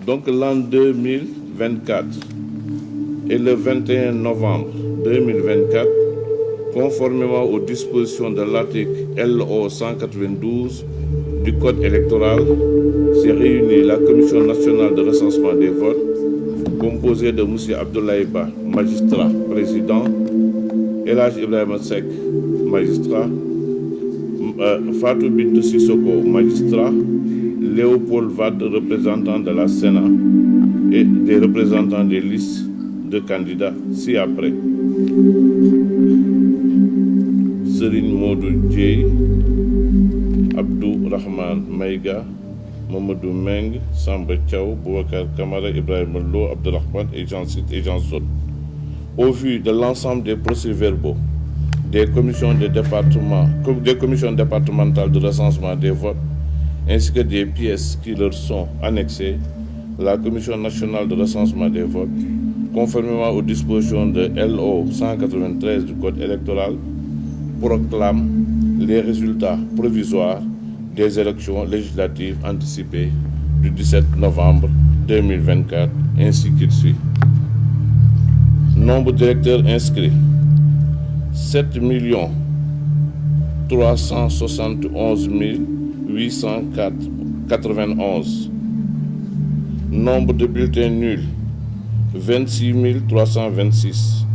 Donc l'an 2024 et le 21 novembre 2024, conformément aux dispositions de l'article LO 192 du Code électoral, s'est réunie la Commission nationale de recensement des votes, composée de M. Abdoulaye Ba, magistrat, président, El Hadj Ibrahima Seck, magistrat, Fatou Bintou Sissoko, magistrat, Léopold Wade, représentant de la Sénat, et des représentants des listes de candidats ci-après. Serigne Modou Dieye, Abdou Rahman Maïga, Mamadou Meng, Samba Thiaw, Boubacar Camara, Ibrahima Lo, Abdelrahman et j'en cite et j'en saute. Au vu de l'ensemble des procès-verbaux des commissions départementales de recensement des votes, ainsi que des pièces qui leur sont annexées, la Commission nationale de recensement des votes, conformément aux dispositions de LO 193 du Code électoral, proclame les résultats provisoires des élections législatives anticipées du 17 novembre 2024, ainsi qu'il suit. Nombre d'électeurs inscrits, 7 371 891. Nombre de bulletins nuls, 26 326.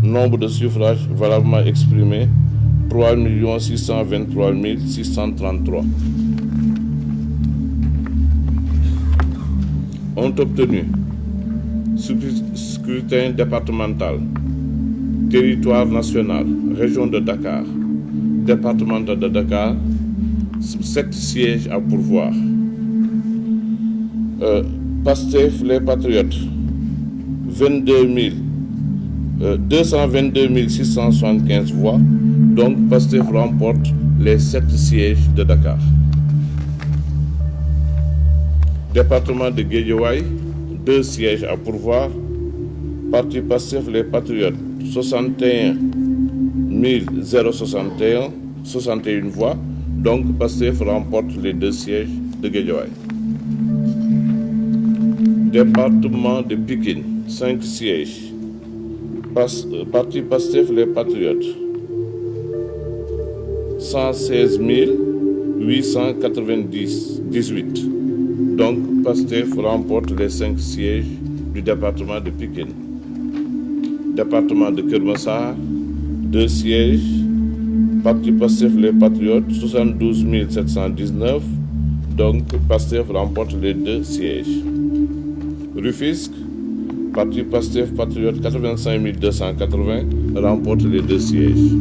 Nombre de suffrages valablement exprimés, 3 623 633. Ont obtenu scrutin départemental, territoire national, région de Dakar, départemental de Dakar, 7 sièges à pourvoir. Pastef les Patriotes, 222 675 voix. Donc Pastef remporte les 7 sièges de Dakar. Département de Guédiawaye, 2 sièges à pourvoir. Parti Pastef les Patriotes, 61 061 voix. Donc Pastef remporte les 2 sièges de Guédiawaye. Département de Pikine, 5 sièges. Parti Pastef les Patriotes, 116 898. Donc Pastef remporte les 5 sièges du département de Pikine. Département de Keur Massar, 2 sièges. Parti Pastef les Patriotes, 72 719. Donc Pastef remporte les 2 sièges. Rufisque, Parti Pastef Patriote, 85 280, remporte les 2 sièges.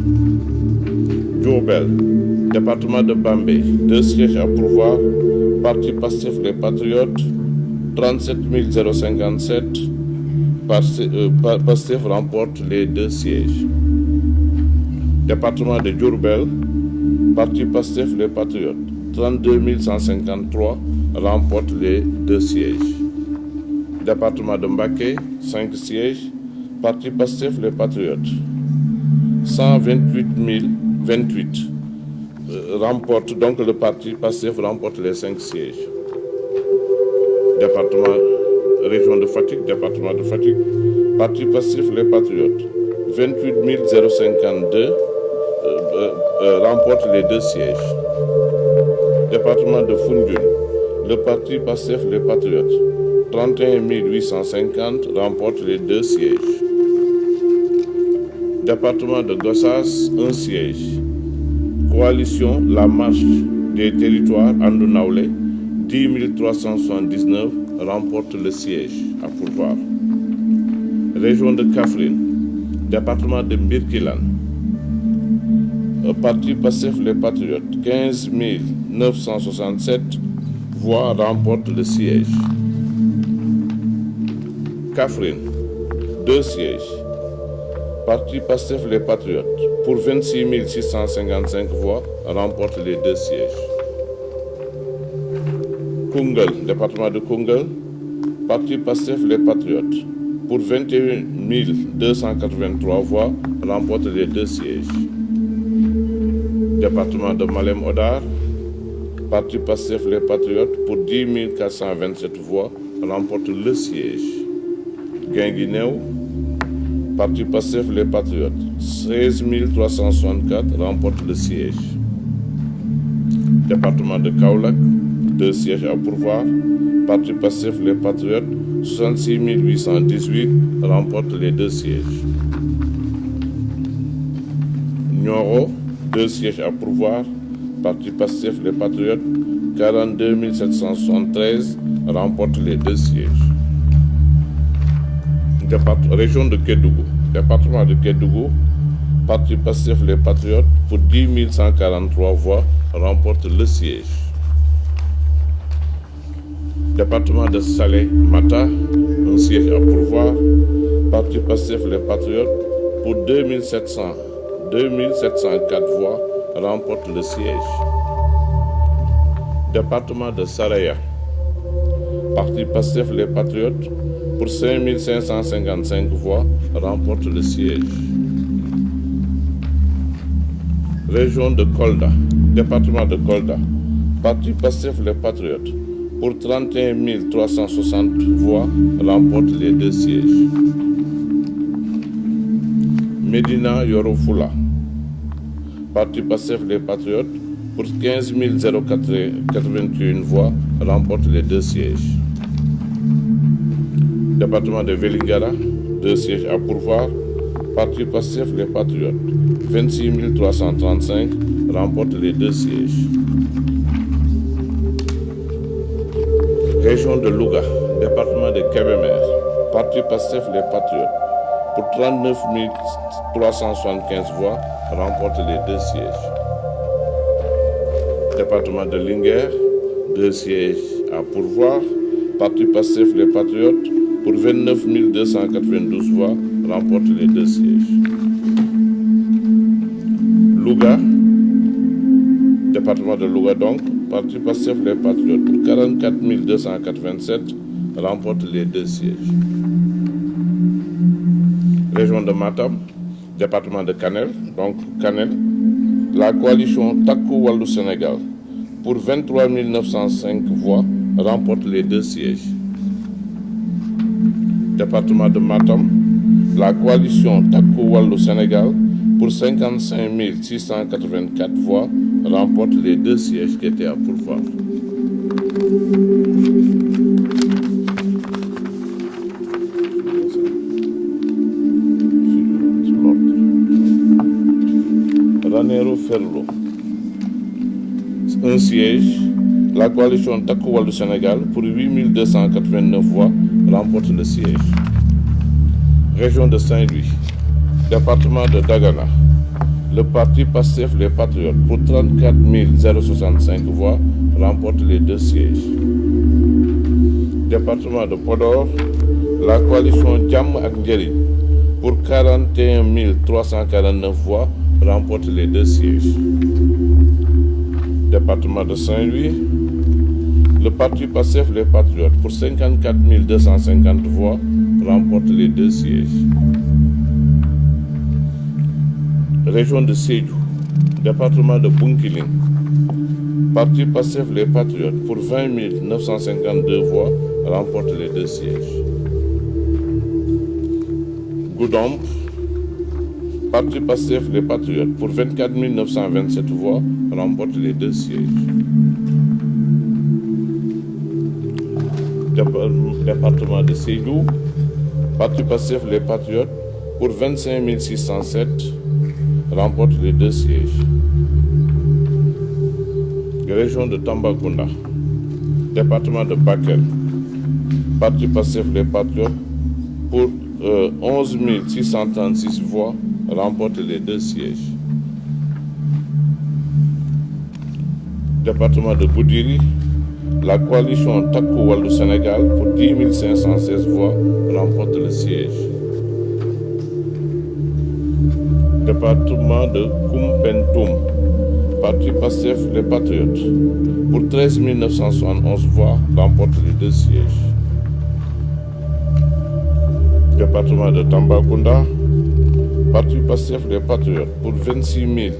Diourbel, département de Bambey, 2 sièges à pourvoir. Parti Pastef les Patriotes, 37 057. Pastef remporte les 2 sièges. Département de Diourbel, Parti Pastef les Patriotes, 32 153, remporte les 2 sièges. Département de Mbacké, 5 sièges. Parti Pastef les Patriotes, 128 028. Remporte donc le parti Pastef remporte les 5 sièges. Région de Fatick, département de Fatick, Parti Pastef les Patriotes, 28 052, remporte les 2 sièges. Département de Foundiougne, le Parti Pastef les Patriotes, 31 850, remporte les 2 sièges. Département de Gossas, 1 siège. Coalition La Marche des Territoires Andu Nawlé, 10 379, remporte le siège à pourvoir. Région de Kaffrine, département de Birkelane, Parti Pastef les Patriotes, 15 967 voix, remporte le siège. Kaffrine, 2 sièges. Parti Pastef les Patriotes, pour 26 655 voix, remporte les 2 sièges. Koungheul, département de Koungheul, Parti Pastef les Patriotes, pour 21 283 voix, remporte les 2 sièges. Département de Malem-Hodar, Parti Pastef les Patriotes, pour 10 427 voix, remporte le siège. Guinguinéo, Parti Pastef les Patriotes, 16 364 remporte le siège. Département de Kaolack, 2 sièges à pourvoir. Parti Pastef les Patriotes, 66 818 remporte les 2 sièges. Nioro, 2 sièges à pourvoir. Parti Pastef les Patriotes, 42 773 remporte les 2 sièges. Région de Kédougou, département de Kédougou, Parti Pastef les Patriotes, pour 10 143 voix, remporte le siège. Département de Salé Mata, un siège à pourvoir. Parti Pastef les Patriotes, pour 2704 voix, remporte le siège. Département de Saraya, Parti Pastef les Patriotes, pour 5 555 voix, remporte le siège. Région de Kolda, département de Kolda, Parti Pastef les Patriotes, pour 31 360 voix, remporte les 2 sièges. Médina Yoro Fula, Parti Pastef les Patriotes, pour 15 081 voix, remporte les 2 sièges. Département de Vélingara, 2 sièges à pourvoir. Parti Pastef les Patriotes, 26 335 remporte les 2 sièges. Région de Louga, département de Kébémer, Parti Pastef les Patriotes, pour 39 375 voix, remporte les 2 sièges. Département de Linguère, 2 sièges à pourvoir. Parti Pastef les Patriotes, pour 29 292 voix, remporte les 2 sièges. Louga, département de Louga donc, Parti Pastef les Patriotes, pour 44 287, remporte les 2 sièges. Région de Matam, département de Kanel, donc Kanel, la coalition Taku Wallou Sénégal, pour 23 905 voix, remporte les 2 sièges. Département de Matam, la coalition Taku Wallou Sénégal, pour 55 684 voix, remporte les 2 sièges qui étaient à pourvoir. Ranérou Ferlo, un siège. La coalition Taku Wallou Sénégal, pour 8 289 voix, remporte le siège. Région de Saint-Louis, département de Dagana, le Parti Pastef les Patriotes, pour 34 065 voix, remporte les 2 sièges. Département de Podor, la coalition Djam ak Ndiéri, pour 41 349 voix, remporte les 2 sièges. Département de Saint-Louis, le Parti Pastef les Patriotes, pour 54 250 voix, remporte les 2 sièges. Région de Sédhiou, département de Bunkiling, Parti Pastef les Patriotes, pour 20 952 voix, remporte les 2 sièges. Goudomp, Parti Pastef les Patriotes, pour 24 927 voix, remporte les 2 sièges. Département de Sédhiou, Parti Pastef les Patriotes, pour 25 607, remporte les 2 sièges. Région de Tambacounda, département de Bakel, Parti Pastef les Patriotes, pour 11 636 voix, remporte les 2 sièges. Département de Goudiri, la coalition Taku Wallou Sénégal, pour 10 516 voix, remporte le siège. Département de Koumpentoum, Parti Pastef les Patriotes, pour 13 971 voix, remporte les 2 sièges. Département de Tambacounda, Parti Pastef les Patriotes, pour 26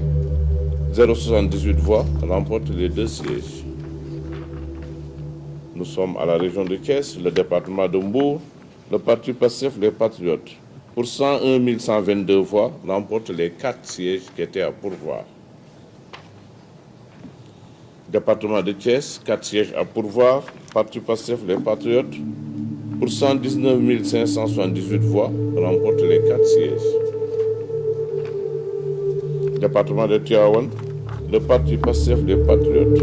078 voix, remporte les 2 sièges. Nous sommes à la région de Thiès, le département de Mbour. Le parti PASTEF, les Patriotes, pour 101 122 voix, remporte les 4 sièges qui étaient à pourvoir. Département de Thiès, 4 sièges à pourvoir. Parti PASTEF, les Patriotes, pour 119 578 voix, remporte les 4 sièges. Département de Tivaouane, le parti PASTEF, les Patriotes,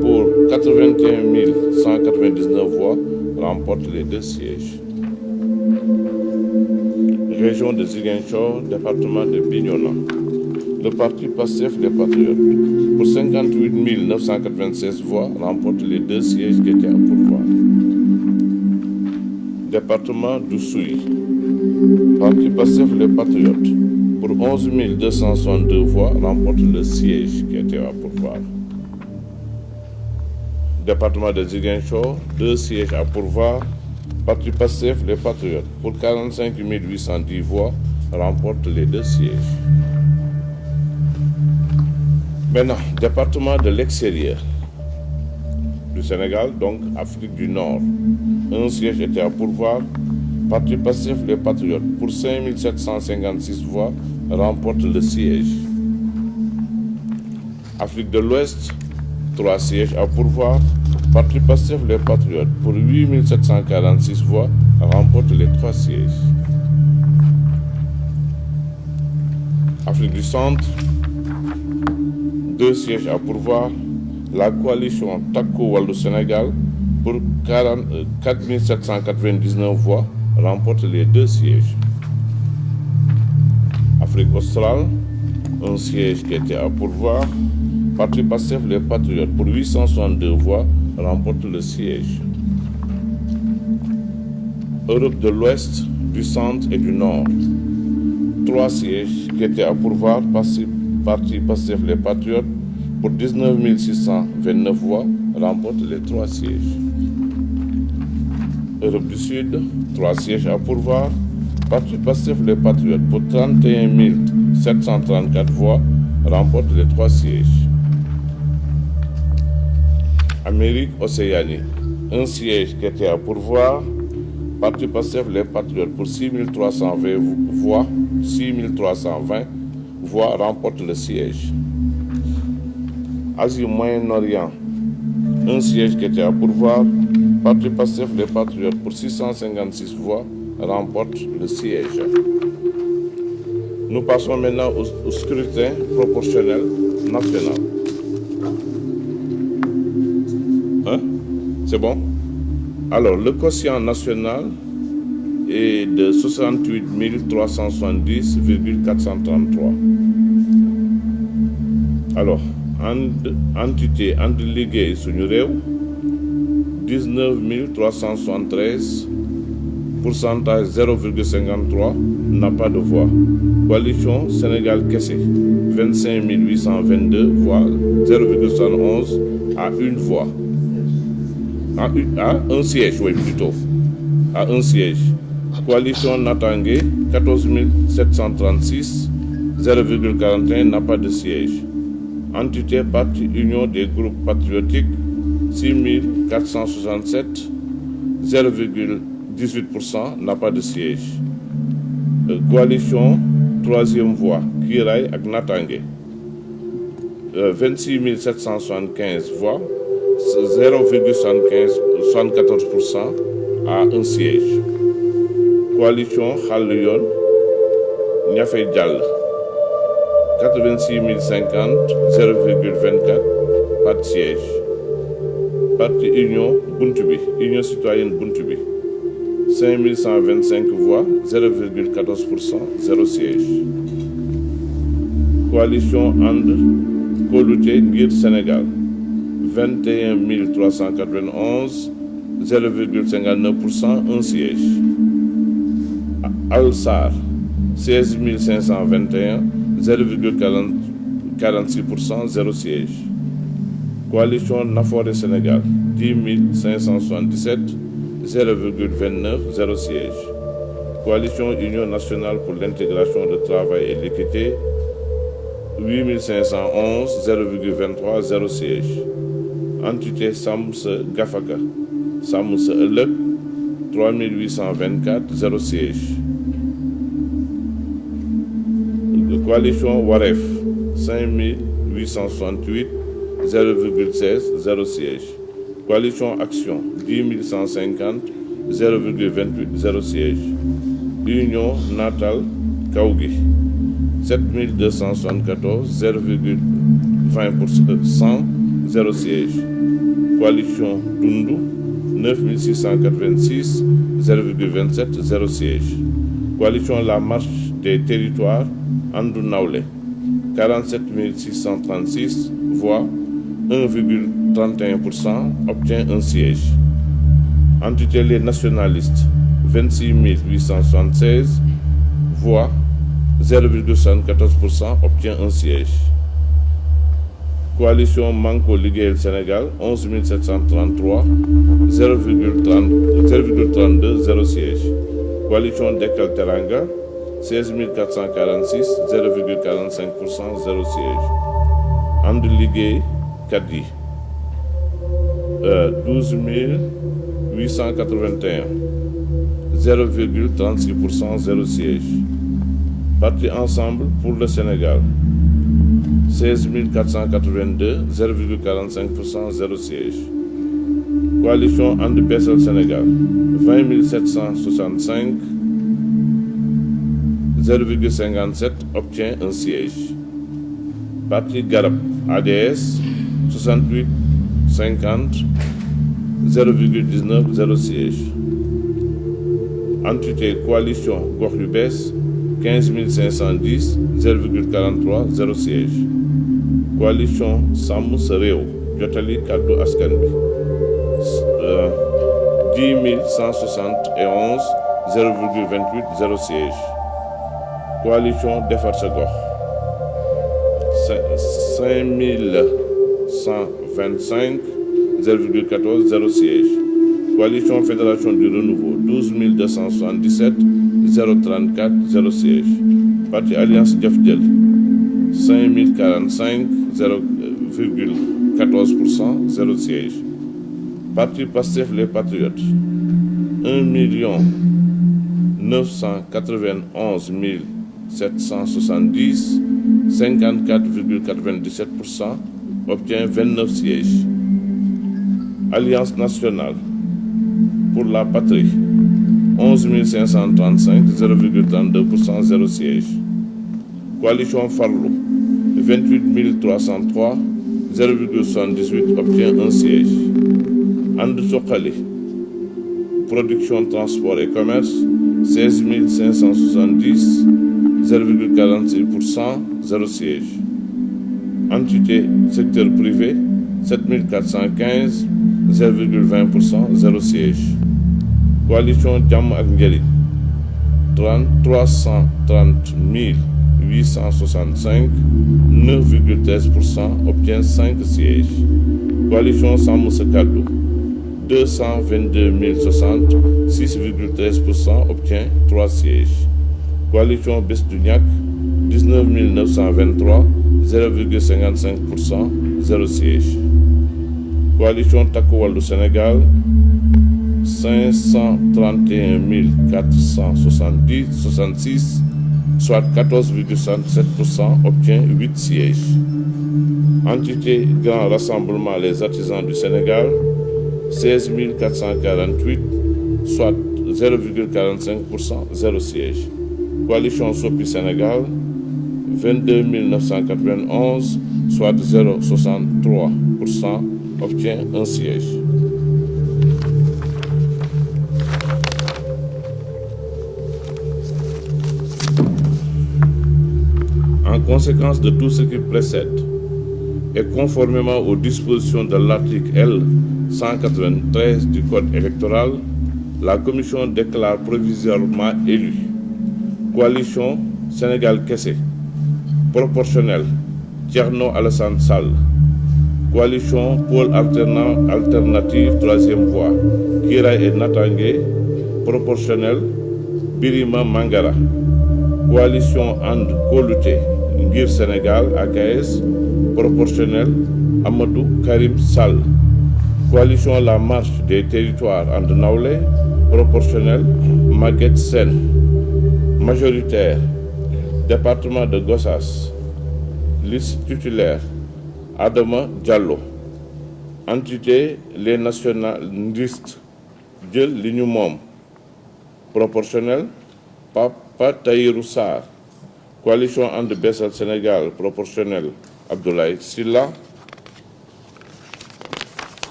pour 81 199 voix, remporte les 2 sièges. Région de Ziguinchor, département de Bignona. Le parti PASTEF, les Patriotes, pour 58 996 voix, remporte les 2 sièges qui étaient à pourvoir. Département d'Oussouye. Parti PASTEF, les Patriotes, pour 11 262 voix, remporte le siège qui était à pourvoir. Département de Ziguinchor, 2 sièges à pourvoir. Parti PASTEF, les Patriotes, pour 45 810 voix, remporte les 2 sièges. Maintenant, département de l'extérieur du Sénégal, donc Afrique du Nord. 1 siège était à pourvoir. Parti PASTEF, les Patriotes, pour 5 756 voix, remporte le siège. Afrique de l'Ouest, 3 sièges à pourvoir. Parti PASTEF, les Patriotes, pour 8 746 voix, remporte les 3 sièges. Afrique du Centre, 2 sièges à pourvoir. La coalition Takku Wallu Sénégal, pour 4 799 voix, remporte les 2 sièges. Afrique australe, 1 siège qui était à pourvoir. Parti PASTEF, les Patriotes, pour 862 voix, remporte le siège. Europe de l'Ouest, du Centre et du Nord. 3 sièges qui étaient à pourvoir. Parti PASTEF, les Patriotes, pour 19 629 voix, remporte les 3 sièges. Europe du Sud, 3 sièges à pourvoir. Parti PASTEF, les Patriotes, pour 31 734 voix, remporte les 3 sièges. Amérique Océanie, 1 siège qui était à pourvoir. Parti PASTEF, les Patriotes, pour 6 320 voix, remporte le siège. Asie Moyen-Orient, 1 siège qui était à pourvoir. Parti PASTEF, les Patriotes, pour 656 voix, remporte le siège. Nous passons maintenant au scrutin proportionnel national. C'est bon? Alors, le quotient national est de 68 370,433. Alors, entité liggéey suñu réew, 19 373, pourcentage 0,53, n'a pas de voix. Coalition Sénégal Kessé, 25 822 voix, 0,71 à 1 voix. À 1 siège, oui, plutôt. À 1 siège. Coalition Natangé, 14 736, 0,41 n'a pas de siège. Entité Parti Union des groupes patriotiques, 6 467, 0,18% n'a pas de siège. Coalition Troisième Voie, Kiray ak Natangé, 26 775 voix, 0,74% à 1 siège. Coalition Xàll Yoon Ñafe Jàll, 86 050, 0,24, pas de siège. Parti Union Buntubi, Union citoyenne Buntubi, 5 125 voix, 0,14%, 0 siège. Coalition And Kóolute Ngir Sénégal, 21 391, 0,59%, 1 siège. Al-Sar, 16 521, 0,46%, 0 siège. Coalition Nafoore Sénégal, 10 577, 0,29, 0 siège. Coalition Union nationale pour l'intégration, le travail et l'équité, 8 511, 0,23, 0 siège. entité sàmm sa gafaka sàmm sa ëllëg 3824 0 siège. Coalition Wareef 5868 0,16 0 siège. Coalition Action 10 150 0,28 0 siège. Union Natal Kaogi 7274 0,20% 0 siège. Coalition Dundu 9686 0,27 0 siège. Coalition La Marche des Territoires Andou Naoulé 47 636 voix 1,31% obtient un siège. Entité Les Nationalistes 26 876 voix 0,74% obtient un siège. Coalition Manko Liggéeyal Sénégal 11 733 0,32 0 siège. Coalition Dekkal Teranga 16 446 0,45% 0 siège. And Liggéey kat yi 12 881 0,36% 0 siège. Parti Ensemble pour le Sénégal 16 482 0,45% 0 siège. Coalition And Bessel Sénégal 20 765 0,57 obtient un siège. Parti Garab ADS 68 50 0,19 0 siège. Entité Coalition Gox yu Bees 15 510 0,43 0 siège. Coalition Sàmm Sa Réew Jotali Kàddu Askan Bi 10 171 0,28 0 siège. Coalition Defar Sa Gox 5 125 0,14 0 siège. Coalition Fédération du Renouveau 12 277 034 0 siège. Parti Alliance Jëf Jël 5 045 0,14% 0 siège. Parti Pastef Les Patriotes 1 991 770 54,97% obtient 29 sièges. Alliance Nationale pour la Patrie 11 535 0,32% 0 siège. Coalition Farlou 28 303 0,78 obtient un siège. And Suxali Production, Transport et Commerce 16 570 0,46% 0 siège. Entité Secteur Privé 7 415 0,20% 0 siège. Coalition Jàmm ak Njariñ 330 865 9,13% obtient 5 sièges. Coalition Sàmm Sa Kàddu 222 060 6,13% obtient 3 sièges. Coalition Bës Du Ñakk 19 923 0,55% 0 siège. Coalition Takku Wallu Sénégal 531 466 soit 14,67% obtient 8 sièges. Entité Grand Rassemblement Les Artisans du Sénégal 16 448 soit 0,45% 0 siège. Coalition Sopi Sénégal 22 991 soit 0,63% obtient un siège. En conséquence de tout ce qui précède et conformément aux dispositions de l'article L 193 du Code électoral, la Commission déclare provisoirement élu Coalition Sénégal Kessé, proportionnel Thierno Alassane Sall, Coalition Pôle alternant alternative troisième voie Kiray et Natangué, proportionnel Birima Mangara, Coalition And Koluté Ngir Sénégal AKS, proportionnel Amadou Karim Sall, Coalition La Marche des Territoires and Nawlé, proportionnel, Maguette Sen. Majoritaire, département de Gossas, liste titulaire, Adama Diallo. Entité, les nationalistes, Djel Lignumom. Proportionnel, Papa Tahirou Sarr. Coalition And Bessal Sénégal, proportionnel, Abdoulaye Silla.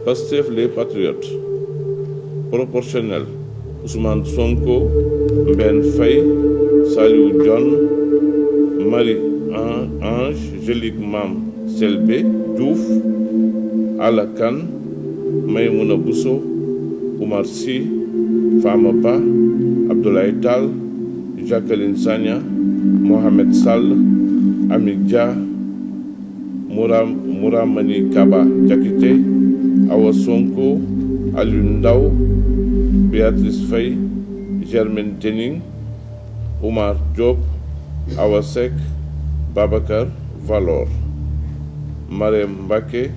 Pastef les Patriotes, proportionnel, Ousmane Sonko, Ben Faye, Saliou John, Marie-Ange, Jelik Mam Selbe, Diouf, Alakan, Maïmouna Bousso, Oumar Sy, Fama Ba, Abdoulaye Tal, Jacqueline Sagna, Mohamed Sall, Amik Dia, Mouramani Kaba Diakité, Awa Sonko, Alioune Ndao, Béatrice Faye, Germaine Tening, Oumar Diop, Awa Seck, Babacar Valor, Marème Mbacké,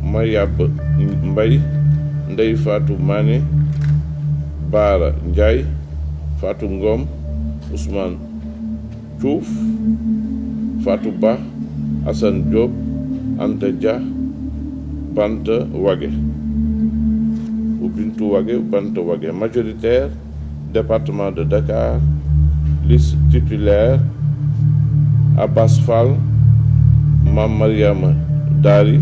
Mayab Mbaye, Ndeye Fatou Mané, Bara Ndiaye, Fatou Ngom, Ousmane Diouf, Fatou Ba, Assane Diop, Anta Dia, Banta Wage ou Bintou Wage ou Banta Wage. Majoritaire, département de Dakar, liste titulaire, Abbas Fall, Mam Mariama Dari,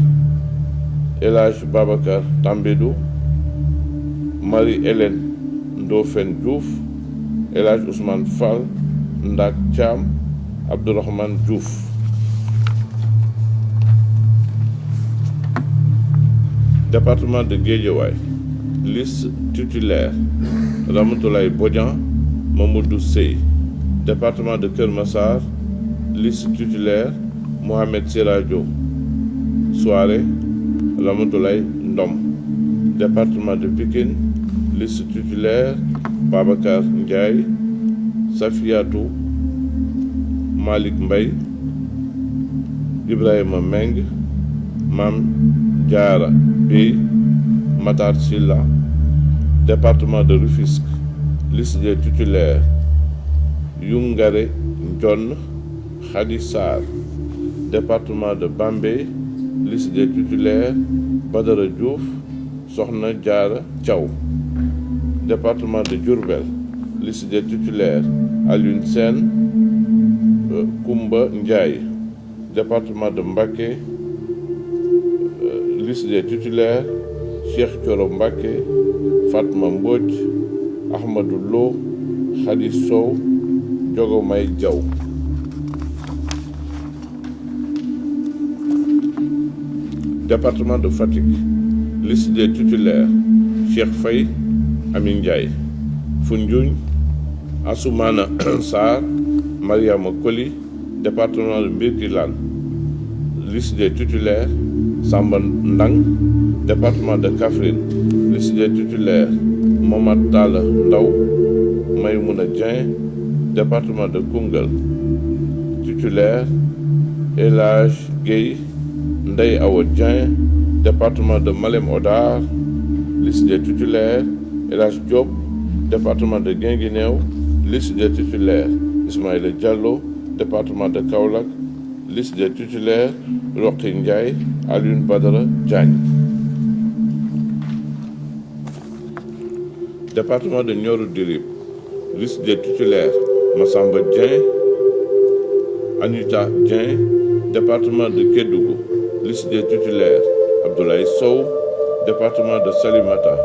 Elhaj Babacar Tambédou, Marie-Hélène Ndofène Diouf, Elhaj Ousmane Fall, Ndak Thiam, Abdourahmane Diouf. Département de Guédiawaye, liste titulaire, Ramatoulaye Bodian, Mamoudou Sey. Département de Keur Massar, liste titulaire, Mohamed Seradio Souare, Ramatoulaye Ndom. Département de Pikine, liste titulaire, Babacar Ndiaye, Safiatou Malik Mbaye, Ibrahima Meng, Mam Diara Bey, Matar Silla. Département de Rufisque, liste des titulaires, Youngare Ndion, Khady Sarr. Département de Bambey, liste des titulaires, Badara Diouf, Sokhna Diarra Thiaw. Département de Diourbel, liste des titulaires, Alioune Sène, Koumba Ndiaye. Département de Mbacké, liste des titulaires, Cheikh Thioro Mbacké, Fatma Mbodj, Ahmadou Lo, Khady Sow, Diogomaye Diaw. Département de Fatick, liste des titulaires, Cheikh Faye, Amin Ndiaye. Foundiougne, Assoumana Sarr, Mariama Koli. Département de Birkilane, liste des titulaires, Samba Ndang. Département de Kaffrine, liste des titulaires, Momad Talla Ndaw, Maïmouna Dieng. Département de Koungheul, titulaire, Elhaj Gueye, Ndeye Awa Dieng. Département de Malem Hodar, liste des titulaires, Elhaj Diop. Département de Guinguinéo, liste des titulaires, Ismaïla Diallo. Département de Kaolack, liste des titulaires, Roqi Ndiaye, Alioune Badara Diagne. Département de Nioro du Rip, liste des titulaires, Massamba Dieng, Anita Dieng. Département de Kédougou, liste des titulaires, Abdoulaye Sow. Département de Salimata,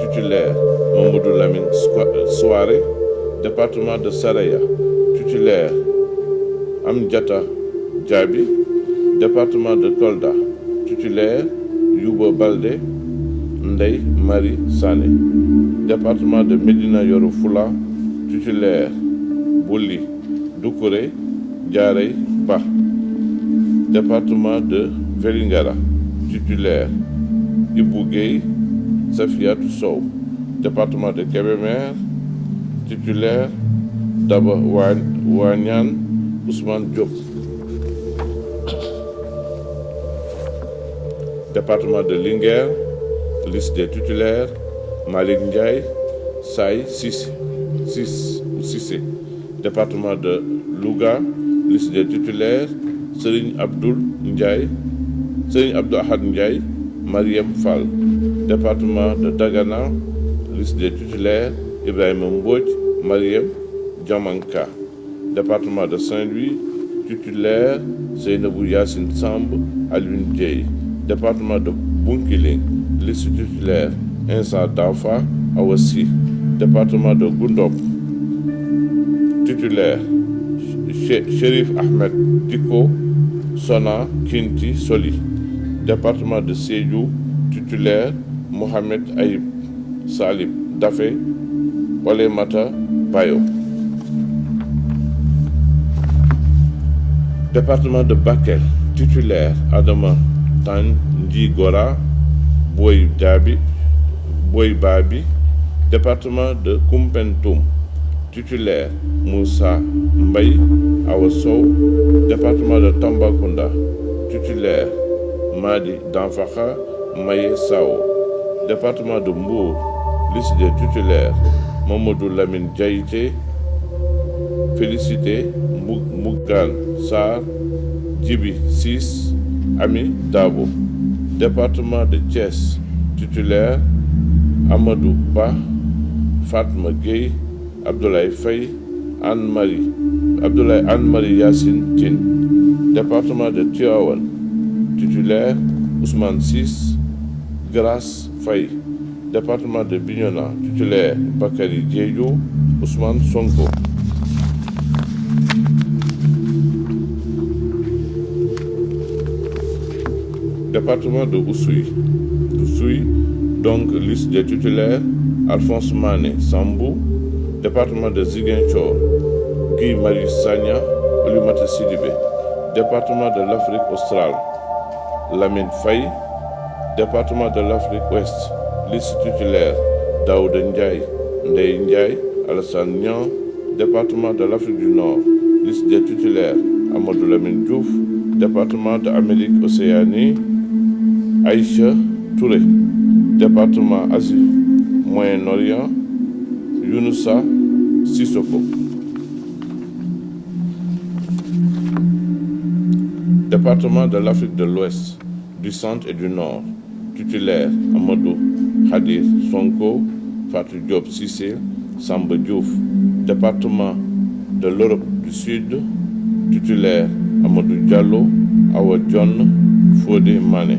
titulaire, Mamadou Lamine Souare. Département de Saraya, titulaire, Amdiata Diaby. Département de Kolda, titulaire, Youba Baldé, Ndeye Marie Sané. Département de Médina Yoro Fula, titulaire, Bouli Doucouré, Diarey Ba. Département de Vélingara, titulaire, Ibou Gueye, Safiatou Sow. Département de Kébémer, titulaire, Daba Wanyan, Ousmane Diop. Département de Linguère, liste des titulaires, Malik Ndiaye, Saï Sissé. Département de Louga, liste des titulaires, Serigne Abdou Ahad Ndiaye, Mariam Fall. Département de Dagana, liste des titulaires, Ibrahim Mbodj, Mariam Diamanka. Département de Saint-Louis, titulaire, Seynabou Yassine Samb, Alioune Dieye. Département de Bunkiling, liste titulaire, Insa Dafa, Awassi. Département de Goundop, titulaire, Chérif Ahmed Diko, Sona Kinti Soli. Département de Sédhiou, titulaire, Mohamed Aïb Salib Dafé, Olemata Bayo. Département de Bakel, titulaire, Adama Tanji Gora, Boy Babi. Département de Koumpentoum, titulaire, Moussa Mbaye Awasow. Département de Tambacounda, titulaire, Madi Danfaka Maye Sao. Département de Mbour, liste des titulaires, Mamadou Lamine Diaïté, Félicité Mougan Sarr, Djibi Sis, Ami Dabo. Département de Thiès, titulaire, Amadou Ba, Fatma Gueye, Abdoulaye Faye, Anne-Marie Yassine Tine. Département de Tivaouane, titulaire, Ousmane Ciss, Grace Faye. Département de Bignona, titulaire, Bakary Diédhiou, Ousmane Sonko. Département de Oussouye, donc liste des titulaires, Alphonse Mané Sambou. Département de Ziguinchor, Guy Marius Sagna, Oulimata Sidibé. Département de l'Afrique australe, Lamine Faye. Département de l'Afrique ouest, liste titulaire, Daouda Ndiaye, Ndeye Ndiaye, Alassane Niang. Département de l'Afrique du Nord, liste des titulaires, Amadou Lamine Diouf. Département de Amérique Océanie, Aïcha Touré. Département Asie Moyen-Orient, Younoussa Sissoko. Département de l'Afrique de l'Ouest, du Centre et du Nord, titulaire, Amadou Khadir Sonko, Fatou Diop Cissé, Samba Diouf. Département de l'Europe du Sud, titulaire, Amadou Diallo, Awa John, Fodé Mané.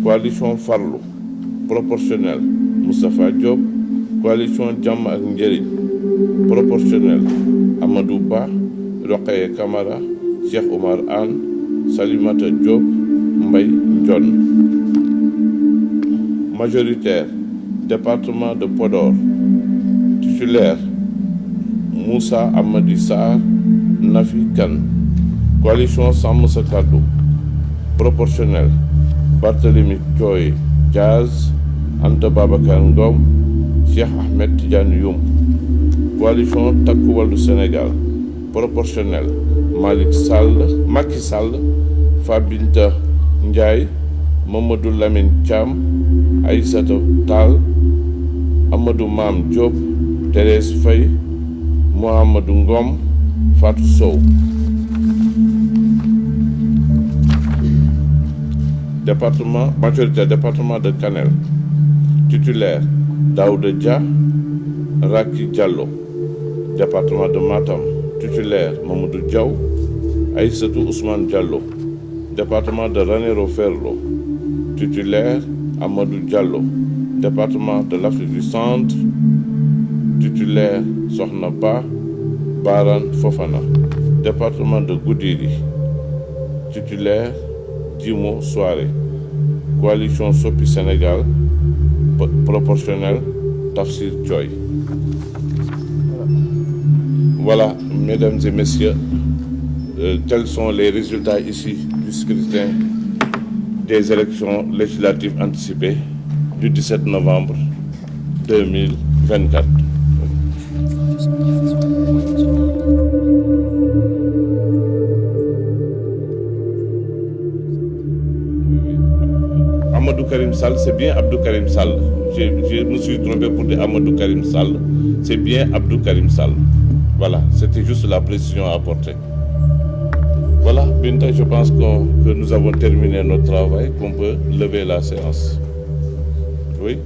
Coalition Farlou, proportionnel, Moustapha Diop. Coalition Jàmm ak Njariñ, proportionnel, Amadou Ba, Rokhaya Kamara, Cheikh Oumar Anne, Salimata Diop, Mbaye Ndione. Majoritaire, département de Podor, titulaire, Moussa Amadi Sarr, Nafi Kane. Coalition Sàmm Sa Kàddu, proportionnel, Barthélemy Thioye Diaz, Anta Babacar Ngom, Cheikh Ahmed Tidiane Youm. Coalition Takku Wallu Sénégal, proportionnel, Macky Sall, Fabinta Ndiaye, Mamadou Lamine Thiam, Aïssata Tall, Amadou Mame Diop, Thérèse Faye, Mohamedou Ngom, Fatou Sow. Département, majoritaire, département de Kanel, titulaire, Daouda Dia, Raki Diallo. Département de Matam, titulaire, Mamadou Diaw, Aïssatou Ousmane Diallo. Département de Ranérou Ferlo, titulaire, Amadou Diallo. Département de l'Afrique du Centre, titulaire, Sokhna Ba, Baran Fofana. Département de Goudiri, titulaire, Djimo Soare. Coalition Sopi Sénégal, proportionnel, Tafsir Thioye. Voilà, mesdames et messieurs, tels sont les résultats ici du scrutin des élections législatives anticipées du 17 novembre 2024. Amadou Karim Sall, c'est bien Abdou Karim Sall. Je me suis trompé pour dire Amadou Karim Sall. C'est bien Abdou Karim Sall. Voilà, c'était juste la précision à apporter. Voilà, Binta, je pense que nous avons terminé notre travail, qu'on peut lever la séance. Oui.